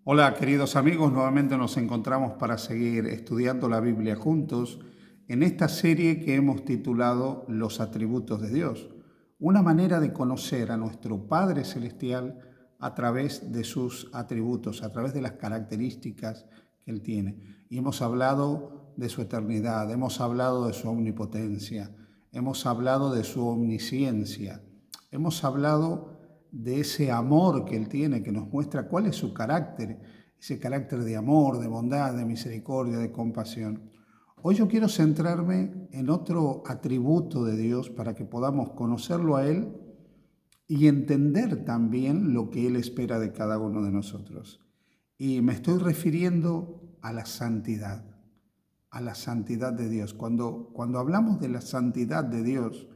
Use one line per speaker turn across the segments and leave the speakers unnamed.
Hola queridos amigos, nuevamente nos encontramos para seguir estudiando la Biblia juntos en esta serie que hemos titulado Los atributos de Dios, una manera de conocer a nuestro Padre Celestial a través de sus atributos, a través de las características que Él tiene. Y hemos hablado de su eternidad, hemos hablado de su omnipotencia, hemos hablado de su omnisciencia, hemos hablado de ese amor que Él tiene, que nos muestra cuál es su carácter, ese carácter de amor, de bondad, de misericordia, de compasión. Hoy yo quiero centrarme en otro atributo de Dios para que podamos conocerlo a Él y entender también lo que Él espera de cada uno de nosotros. Y me estoy refiriendo a la santidad de Dios. Cuando hablamos de la santidad de Dios,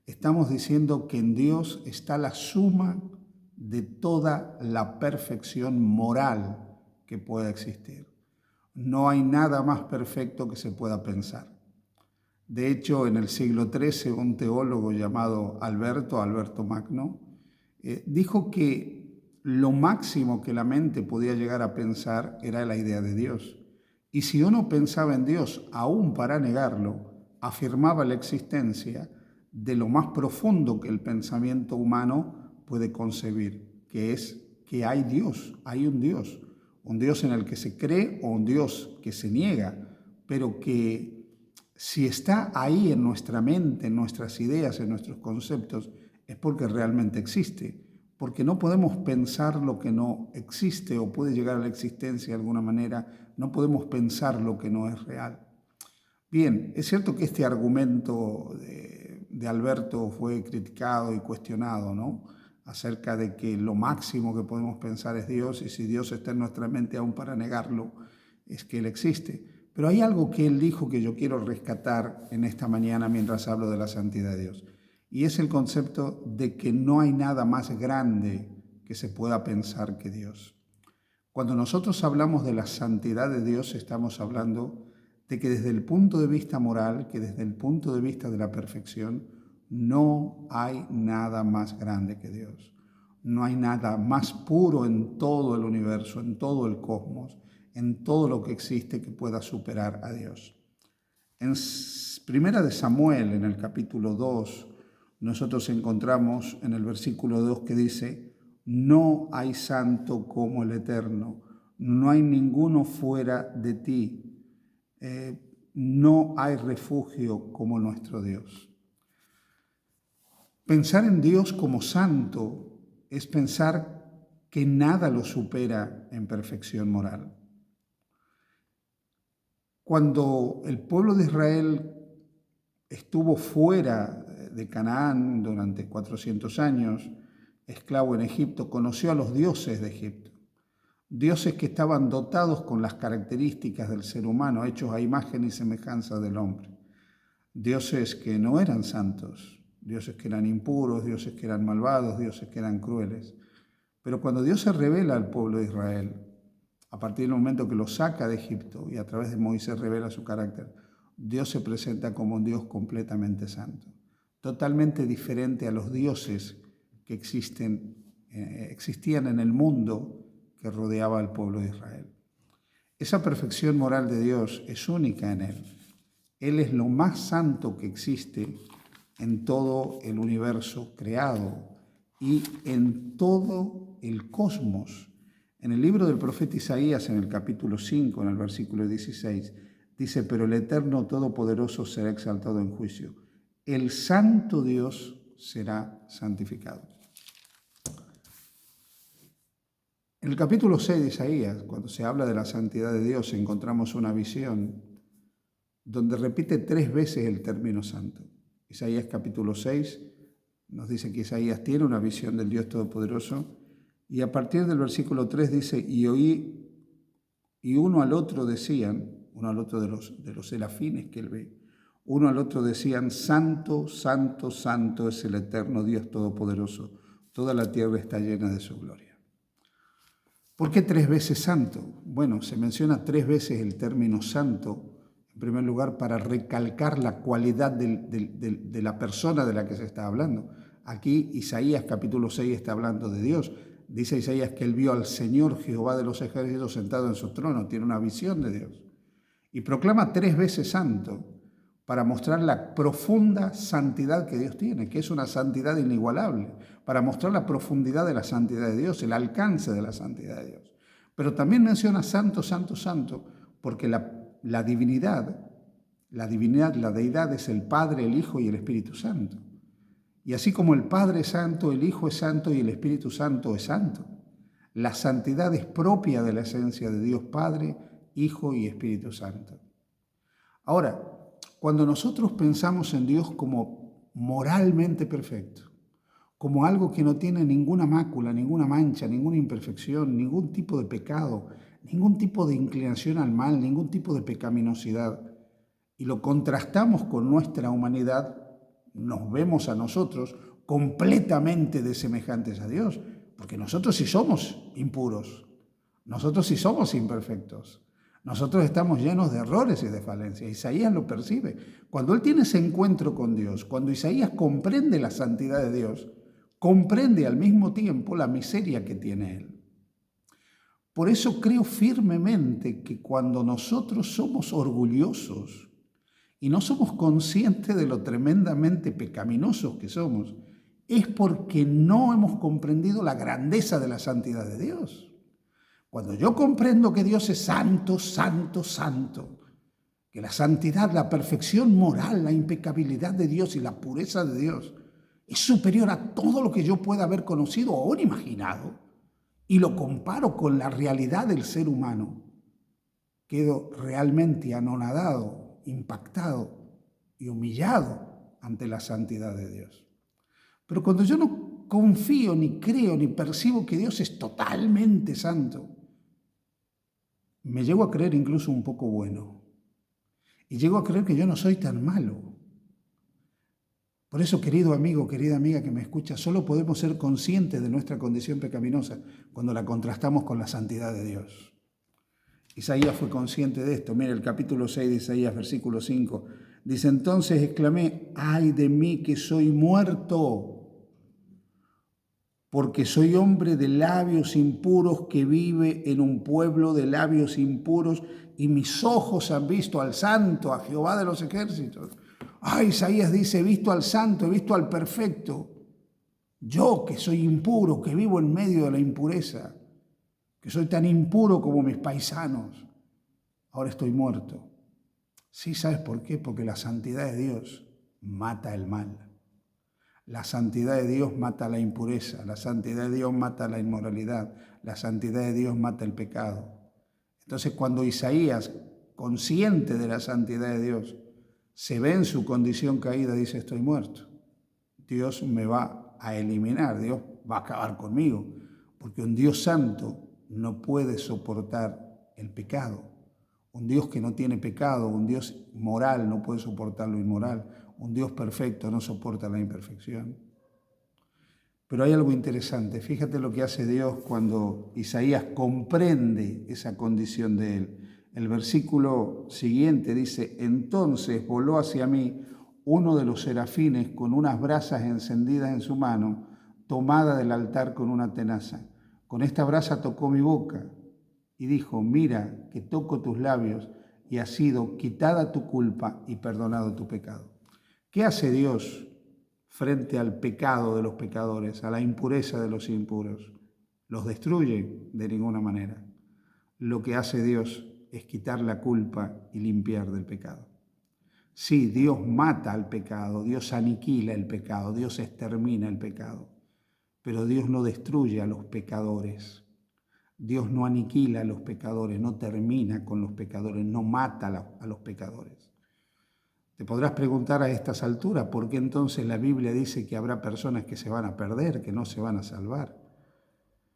estamos diciendo que en Dios está la suma de toda la perfección moral que pueda existir. No hay nada más perfecto que se pueda pensar. De hecho, en el siglo XIII, un teólogo llamado Alberto Magno, dijo que lo máximo que la mente podía llegar a pensar era la idea de Dios. Y si uno pensaba en Dios, aún para negarlo, afirmaba la existencia de lo más profundo que el pensamiento humano puede concebir, que es que hay Dios, hay un Dios en el que se cree o un Dios que se niega, pero que si está ahí en nuestra mente, en nuestras ideas, en nuestros conceptos, es porque realmente existe, porque no podemos pensar lo que no existe o puede llegar a la existencia de alguna manera, no podemos pensar lo que no es real. Bien, es cierto que este argumento de Alberto fue criticado y cuestionado, ¿no? Acerca de que lo máximo que podemos pensar es Dios y si Dios está en nuestra mente aún para negarlo, es que Él existe. Pero hay algo que Él dijo que yo quiero rescatar en esta mañana mientras hablo de la santidad de Dios. Y es el concepto de que no hay nada más grande que se pueda pensar que Dios. Cuando nosotros hablamos de la santidad de Dios, estamos hablando de que desde el punto de vista moral, que desde el punto de vista de la perfección, no hay nada más grande que Dios. No hay nada más puro en todo el universo, en todo el cosmos, en todo lo que existe que pueda superar a Dios. En Primera de Samuel, en el capítulo 2, nosotros encontramos en el versículo 2 que dice: no hay santo como el Eterno, no hay ninguno fuera de ti, no hay refugio como nuestro Dios. Pensar en Dios como santo es pensar que nada lo supera en perfección moral. Cuando el pueblo de Israel estuvo fuera de Canaán durante 400 años, esclavo en Egipto, conoció a los dioses de Egipto. Dioses que estaban dotados con las características del ser humano, hechos a imagen y semejanza del hombre. Dioses que no eran santos, dioses que eran impuros, dioses que eran malvados, dioses que eran crueles. Pero cuando Dios se revela al pueblo de Israel, a partir del momento que lo saca de Egipto y a través de Moisés revela su carácter, Dios se presenta como un Dios completamente santo, totalmente diferente a los dioses que existían en el mundo que rodeaba al pueblo de Israel. Esa perfección moral de Dios es única en Él. Él es lo más santo que existe en todo el universo creado y en todo el cosmos. En el libro del profeta Isaías, en el capítulo 5, en el versículo 16, dice: pero el Eterno Todopoderoso será exaltado en juicio. El santo Dios será santificado. En el capítulo 6 de Isaías, cuando se habla de la santidad de Dios, encontramos una visión donde repite 3 veces el término santo. Isaías capítulo 6 nos dice que Isaías tiene una visión del Dios Todopoderoso y a partir del versículo 3 dice: y oí, y uno al otro decían, uno al otro de los serafines que él ve, uno al otro decían: santo, santo, santo es el eterno Dios Todopoderoso, toda la tierra está llena de su gloria. ¿Por qué 3 veces santo? Bueno, se menciona 3 veces el término santo, en primer lugar, para recalcar la cualidad de la persona de la que se está hablando. Aquí Isaías capítulo 6 está hablando de Dios. Dice Isaías que él vio al Señor Jehová de los ejércitos sentado en su trono, tiene una visión de Dios. Y proclama 3 veces santo para mostrar la profunda santidad que Dios tiene, que es una santidad inigualable, para mostrar la profundidad de la santidad de Dios, el alcance de la santidad de Dios. Pero también menciona santo, santo, santo, porque la divinidad, la deidad es el Padre, el Hijo y el Espíritu Santo. Y así como el Padre es santo, el Hijo es santo y el Espíritu Santo es santo. La santidad es propia de la esencia de Dios Padre, Hijo y Espíritu Santo. Ahora, cuando nosotros pensamos en Dios como moralmente perfecto, como algo que no tiene ninguna mácula, ninguna mancha, ninguna imperfección, ningún tipo de pecado, ningún tipo de inclinación al mal, ningún tipo de pecaminosidad, y lo contrastamos con nuestra humanidad, nos vemos a nosotros completamente desemejantes a Dios, porque nosotros sí somos impuros, nosotros sí somos imperfectos, nosotros estamos llenos de errores y de falencias. Isaías lo percibe. Cuando él tiene ese encuentro con Dios, cuando Isaías comprende la santidad de Dios, comprende al mismo tiempo la miseria que tiene él. Por eso creo firmemente que cuando nosotros somos orgullosos y no somos conscientes de lo tremendamente pecaminosos que somos, es porque no hemos comprendido la grandeza de la santidad de Dios. Cuando yo comprendo que Dios es santo, santo, santo, que la santidad, la perfección moral, la impecabilidad de Dios y la pureza de Dios es superior a todo lo que yo pueda haber conocido o aún imaginado, y lo comparo con la realidad del ser humano, quedo realmente anonadado, impactado y humillado ante la santidad de Dios. Pero cuando yo no confío, ni creo, ni percibo que Dios es totalmente santo, me llego a creer incluso un poco bueno. Y llego a creer que yo no soy tan malo. Por eso, querido amigo, querida amiga que me escucha, solo podemos ser conscientes de nuestra condición pecaminosa cuando la contrastamos con la santidad de Dios. Isaías fue consciente de esto. Mira el capítulo 6 de Isaías, versículo 5. Dice, entonces exclamé, ¡ay de mí que soy muerto! Porque soy hombre de labios impuros que vive en un pueblo de labios impuros y mis ojos han visto al Santo, a Jehová de los ejércitos. Isaías dice, he visto al Santo, he visto al Perfecto. Yo que soy impuro, que vivo en medio de la impureza, que soy tan impuro como mis paisanos, ahora estoy muerto. Sí, ¿sabes por qué? Porque la santidad de Dios mata el mal. La santidad de Dios mata la impureza, la santidad de Dios mata la inmoralidad, la santidad de Dios mata el pecado. Entonces, cuando Isaías, consciente de la santidad de Dios, se ve en su condición caída, dice, estoy muerto. Dios me va a eliminar, Dios va a acabar conmigo, porque un Dios santo no puede soportar el pecado. Un Dios que no tiene pecado, un Dios moral no puede soportar lo inmoral. Un Dios perfecto no soporta la imperfección. Pero hay algo interesante. Fíjate lo que hace Dios cuando Isaías comprende esa condición de él. El versículo siguiente dice, entonces voló hacia mí uno de los serafines con unas brasas encendidas en su mano, tomada del altar con una tenaza. Con esta brasa tocó mi boca y dijo, mira que toco tus labios y ha sido quitada tu culpa y perdonado tu pecado. ¿Qué hace Dios frente al pecado de los pecadores, a la impureza de los impuros? ¿Los destruye? De ninguna manera. Lo que hace Dios es quitar la culpa y limpiar del pecado. Sí, Dios mata al pecado, Dios aniquila el pecado, Dios extermina el pecado, pero Dios no destruye a los pecadores. Dios no aniquila a los pecadores, no termina con los pecadores, no mata a los pecadores. Te podrás preguntar a estas alturas, ¿por qué entonces la Biblia dice que habrá personas que se van a perder, que no se van a salvar?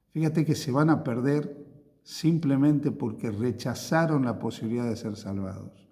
Fíjate que se van a perder simplemente porque rechazaron la posibilidad de ser salvados,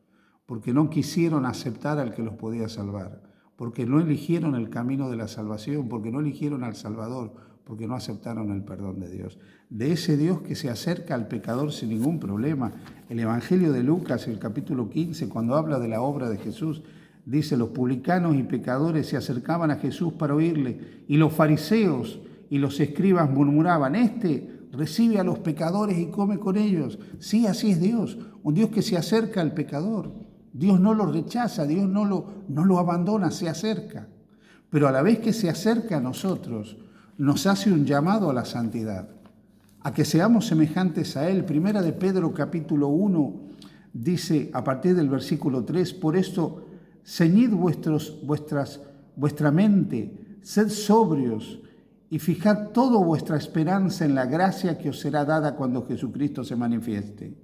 porque no quisieron aceptar al que los podía salvar, porque no eligieron el camino de la salvación, porque no eligieron al Salvador, porque no aceptaron el perdón de Dios. De ese Dios que se acerca al pecador sin ningún problema. El Evangelio de Lucas, el capítulo 15, cuando habla de la obra de Jesús, dice, los publicanos y pecadores se acercaban a Jesús para oírle, y los fariseos y los escribas murmuraban: este recibe a los pecadores y come con ellos. Sí, así es Dios, un Dios que se acerca al pecador. Dios no lo rechaza, Dios no lo abandona, se acerca. Pero a la vez que se acerca a nosotros, nos hace un llamado a la santidad, a que seamos semejantes a Él. Primera de Pedro capítulo 1 dice, a partir del versículo 3, por esto ceñid vuestra mente, sed sobrios y fijad toda vuestra esperanza en la gracia que os será dada cuando Jesucristo se manifieste.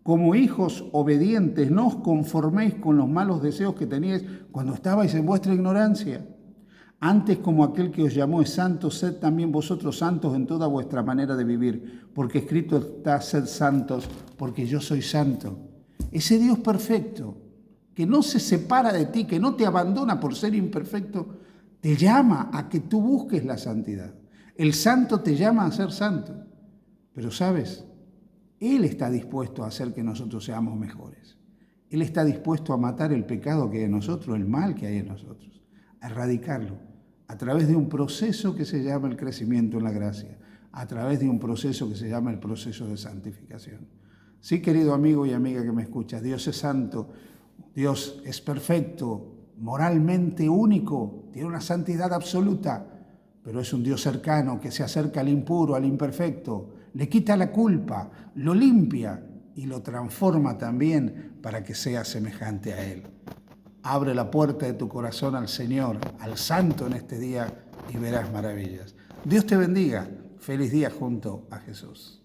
Como hijos obedientes, no os conforméis con los malos deseos que teníais cuando estabais en vuestra ignorancia. Antes, como aquel que os llamó es santo, sed también vosotros santos en toda vuestra manera de vivir, porque escrito está: sed santos, porque yo soy santo. Ese Dios perfecto, que no se separa de ti, que no te abandona por ser imperfecto, te llama a que tú busques la santidad. El santo te llama a ser santo. Pero, ¿sabes? Él está dispuesto a hacer que nosotros seamos mejores. Él está dispuesto a matar el pecado que hay en nosotros, el mal que hay en nosotros, a erradicarlo a través de un proceso que se llama el crecimiento en la gracia, a través de un proceso que se llama el proceso de santificación. Sí, querido amigo y amiga que me escuchas, Dios es santo, Dios es perfecto, moralmente único, tiene una santidad absoluta, pero es un Dios cercano que se acerca al impuro, al imperfecto, le quita la culpa, lo limpia y lo transforma también para que sea semejante a Él. Abre la puerta de tu corazón al Señor, al Santo en este día y verás maravillas. Dios te bendiga. Feliz día junto a Jesús.